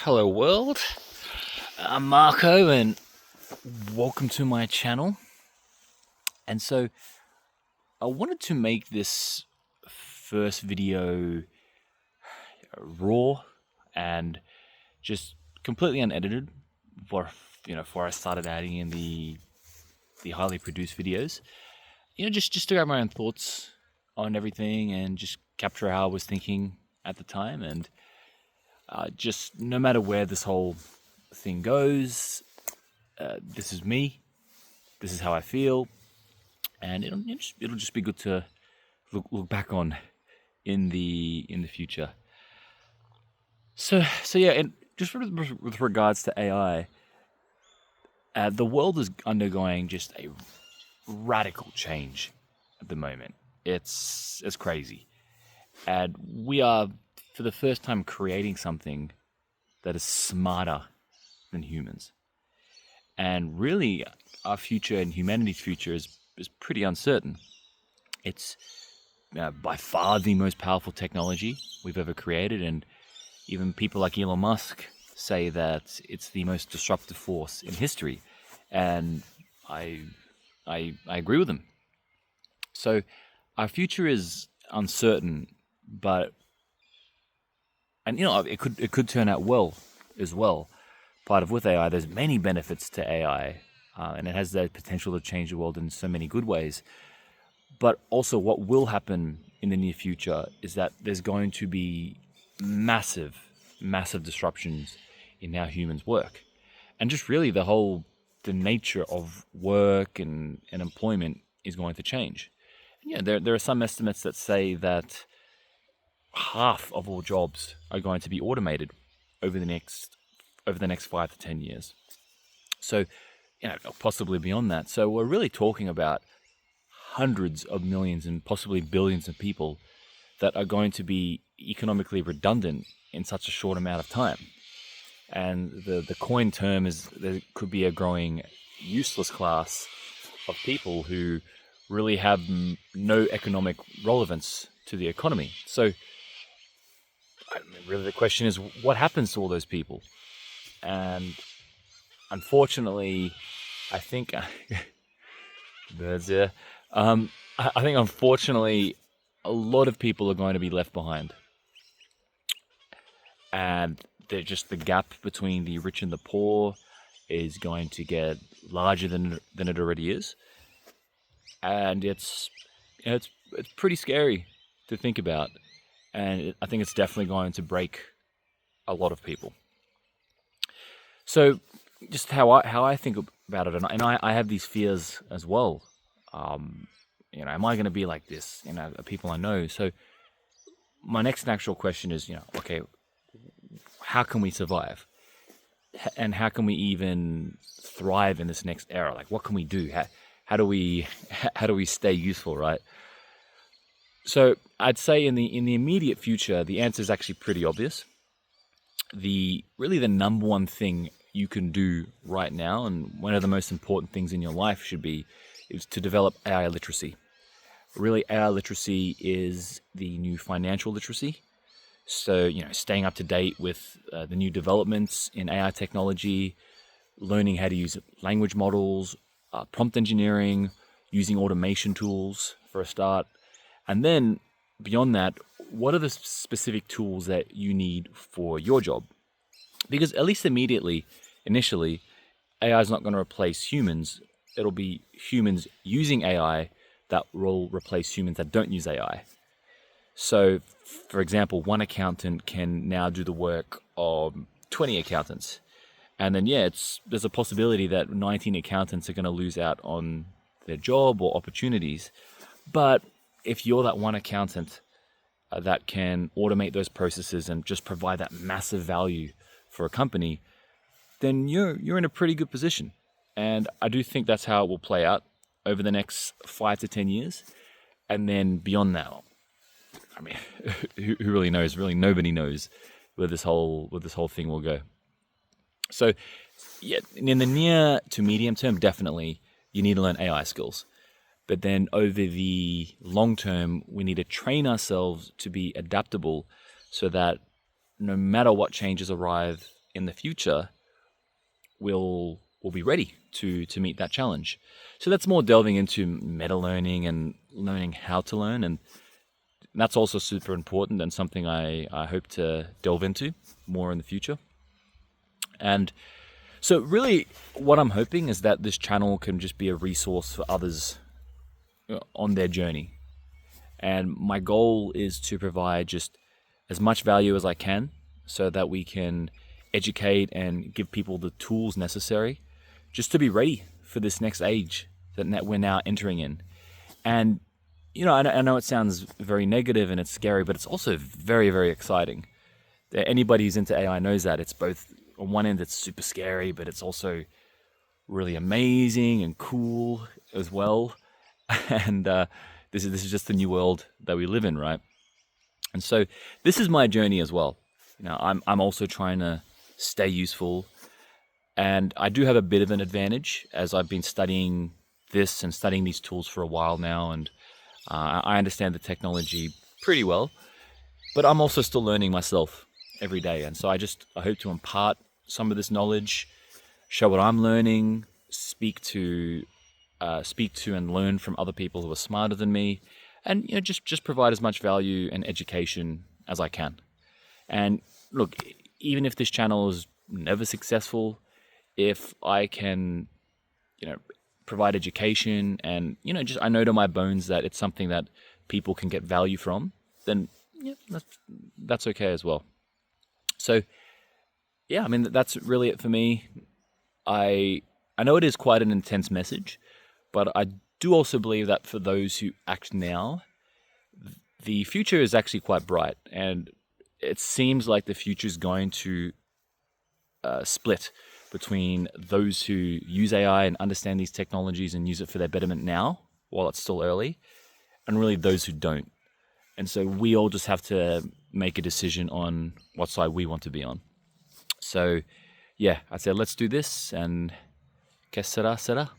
Hello world, I'm Marco and welcome to my channel. And so I wanted to make this first video raw and just completely unedited before I started adding in the highly produced videos. Just to grab my own thoughts on everything and just capture how I was thinking at the time, and just no matter where this whole thing goes, this is me, this is how I feel, and it'll just be good to look back on in the future. So yeah, and just with regards to AI, the world is undergoing just a radical change at the moment. It's crazy, and we are for the first time creating something that is smarter than humans. And really, our future and humanity's future is pretty uncertain. It's by far the most powerful technology we've ever created, and even people like Elon Musk say that it's the most disruptive force in history. And I agree with them. So our future is uncertain, but it could turn out well as well. Part of with AI, there's many benefits to AI, and it has the potential to change the world in so many good ways. But also, what will happen in the near future is that there's going to be massive disruptions in how humans work, and just really the nature of work and employment is going to change. And there are some estimates that say that half of all jobs are going to be automated over the next 5 to 10 years. So, possibly beyond that. So we're really talking about hundreds of millions and possibly billions of people that are going to be economically redundant in such a short amount of time. And the coin term is there could be a growing useless class of people who really have no economic relevance to the economy. So really the question is, what happens to all those people? And unfortunately, I think birds. Yeah. I think unfortunately, a lot of people are going to be left behind, and the gap between the rich and the poor is going to get larger than it already is, and it's pretty scary to think about, and I think it's definitely going to break a lot of people. So, just how I think about it, and I have these fears as well. Am I going to be like this? People I know. So, my next natural question is, okay, how can we survive, and how can we even thrive in this next era? Like, what can we do? How do we stay useful, right? So, I'd say in the immediate future, the answer is actually pretty obvious. The number one thing you can do right now, and one of the most important things in your life is to develop AI literacy. Really, AI literacy is the new financial literacy. So, staying up to date with the new developments in AI technology, learning how to use language models, prompt engineering, using automation tools for a start. And then beyond that, what are the specific tools that you need for your job? Because at least initially, AI is not going to replace humans. It'll be humans using AI that will replace humans that don't use AI. So, for example, one accountant can now do the work of 20 accountants. And then, there's a possibility that 19 accountants are going to lose out on their job or opportunities. But if you're that one accountant that can automate those processes and just provide that massive value for a company, then you're in a pretty good position. And I do think that's how it will play out over the next 5 to 10 years. And then beyond that, I mean, who really knows? Really, nobody knows where this whole thing will go. So, in the near to medium term, definitely you need to learn AI skills. But then over the long term, we need to train ourselves to be adaptable so that no matter what changes arrive in the future will be ready to meet that challenge. So that's more delving into meta learning and learning how to learn, and that's also super important and something I hope to delve into more in the future. And so really what I'm hoping is that this channel can just be a resource for others on their journey. And my goal is to provide just as much value as I can so that we can educate and give people the tools necessary just to be ready for this next age that we're now entering in. And, I know it sounds very negative and it's scary, but it's also very, very exciting. Anybody who's into AI knows that. It's both, on one end, it's super scary, but it's also really amazing and cool as well. And this is just the new world that we live in, right? And so this is my journey as well. I'm also trying to stay useful, and I do have a bit of an advantage as I've been studying this and studying these tools for a while now, and I understand the technology pretty well. But I'm also still learning myself every day, and so I hope to impart some of this knowledge, show what I'm learning, speak to and learn from other people who are smarter than me, and just provide as much value and education as I can. And look, even if this channel is never successful, if I can provide education and just I know to my bones that it's something that people can get value from, then that's okay as well. So yeah, that's really it for me. I know it is quite an intense message, but I do also believe that for those who act now, the future is actually quite bright, and it seems like the future is going to split between those who use AI and understand these technologies and use it for their betterment now, while it's still early, and really those who don't. And so we all just have to make a decision on what side we want to be on. So yeah, I said, let's do this, and que sera, sera.